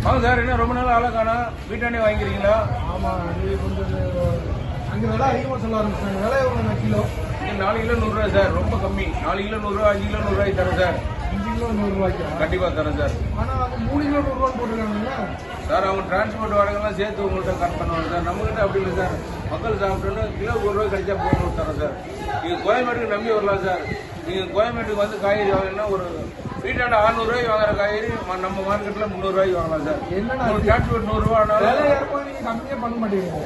வாங்க சார். என்ன ரொம்ப நாள் ஆளை காணா, வீட்டாண்டே வாங்கிக்கிறீங்களா? ஆமாம், அது கொஞ்சம் அங்கே விலை அதிகமாக சொல்ல ஆரம்பிச்சாங்க. விலை எவ்வளோ கிலோ? 4 கிலோ 100 ரூபா சார், ரொம்ப கம்மி. 4 கிலோ 100 ரூபா, 5 கிலோ 100 ரூபாய்க்கு தரேன் சார். 5 கிலோ 100 ரூபாய்க்கு கண்டிப்பாக தரேன் சார். ஆனால் அது 3 கிலோ 100 ரூபான்னு போட்டுருக்காங்களா சார்? அவங்க டிரான்ஸ்போர்ட் வாடகைலாம் சேர்த்து உங்கள்கிட்ட கட் பண்ணுவாங்க சார். நம்மகிட்ட அப்படி இல்லை சார். மக்கள் சாப்பிட்டோன்னா கிலோ 1 ரூபாய் கிடைச்சா போகணும் தரோம் சார். நீங்கள் கோயம்பேட்டுக்கு நம்பி வரலாம் சார். நீங்கள் கோயம்பேட்டுக்கு வந்து காய்கறி வாங்கினா ஒரு வீட்டாண்ட 600 ரூபாய்க்கு வாங்குற காய்கறி நம்ம மார்க்கெட்டில் 300 ரூபாய்க்கு வாங்கலாம் சார். என்னன்னா ஒரு டிரான்ஸ்போர்ட் 100 ரூபா ஆனாலும் நீங்கள் கம்மியாக பண்ண மாட்டேங்கிறீங்க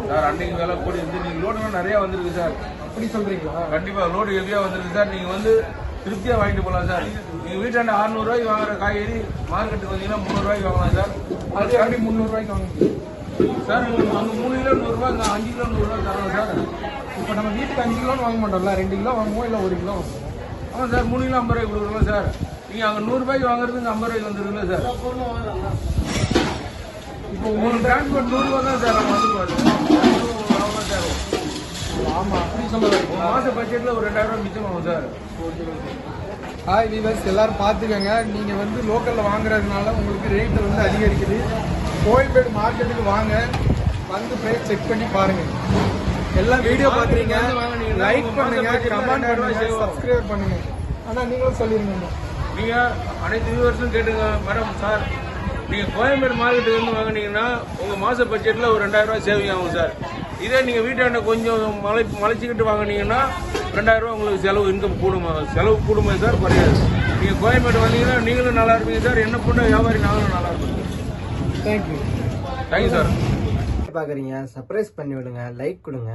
சார். அன்னைக்கு விலை கூடி இருந்து நீங்கள் லோடுலாம் நிறையா வந்திருக்கு சார். அப்படி சொல்கிறீங்களா? கண்டிப்பாக லோடு ஹெவியாக வந்திருக்கு சார். நீங்கள் வந்து திருப்தியாக வாங்கிட்டு போகலாம் சார். நீங்கள் வீட்டாண்ட 600 ரூபாய்க்கு வாங்குற காய்கறி மார்க்கெட்டுக்கு வந்தீங்கன்னா 300 ரூபாய்க்கு வாங்கலாம் சார். அது எப்படி 300 ரூபாய்க்கு வாங்குது சார்? அங்கே 3 கிலோ 100 ரூபா, அங்கே 5 கிலோ 100 ரூபா தரோம் சார். இப்போ நம்ம வீட்டுக்கு 5 கிலோன்னு வாங்க மாட்டோம்ல, 2 கிலோ வாங்குவோம், இல்லை 1 கிலோ வாங்குவோம். ஆமாம் சார், 3 கிலோ 50 ரூபாய்க்கு கொடுக்குறோம் சார். நீங்கள் அங்கே 100 ரூபாய்க்கு வாங்குறது இங்கே 50 ரூபாய்க்கு வந்துருக்குல்ல சார். இப்போ உங்களுக்கு டிரான்ஸ்போர்ட் 100 ரூபா தான் சார். நம்ம வந்துருவாரு அவ்வளோ சார். ஆமாம், அப்படி சொல்ல மாத பட்ஜெட்டில் ஒரு 2000 ரூபா மிச்சமாகும் சார். ஹாய் வீவர்ஸ், எல்லாரும் பார்த்துக்கோங்க. நீங்கள் வந்து லோக்கலில் வாங்குறதுனால உங்களுக்கு ரேட்டு வந்து அதிகரிக்குது. கோயம்பேடு மார்க்கெட்டுக்கு வாங்க, வந்து ப்ரைஸ் செக் பண்ணி பாருங்கள். எல்லாம் வீடியோ பார்க்குறீங்க, லைக் பண்ணுங்க, கமெண்ட் பண்ணுங்க, சப்ஸ்கிரைப் பண்ணுங்க. ஆனால் நீங்களும் சொல்லிடுங்க. நீங்கள் அனைத்து வியூவர்ஸும் கேட்டுங்க மேடம் சார். நீங்கள் கோயம்பேடு மார்க்கெட்டுக்கு வந்து வாங்கினீங்கன்னா உங்கள் மாத பட்ஜெட்டில் ஒரு 2000 ரூபா சேவிங் ஆகும் சார். இதே நீங்கள் வீட்டாண்ட கொஞ்சம் மலைச்சிக்கிட்டு வாங்கினீங்கன்னா 2000 ரூபா உங்களுக்கு செலவு இன்கம் கூடுமா? செலவு கூடுமா சார், குறையாது. நீங்கள் கோயம்பேடு வந்தீங்கன்னா நீங்களும் நல்லா இருப்பீங்க சார். என்ன பண்ண வியாபாரி நாங்களும் நல்லா இருப்பீங்க. தேங்க்யூ. Thank you sir. பார்க்குறீங்க, சர்ப்ரைஸ் பண்ணி விடுங்க, லைக் கொடுங்க.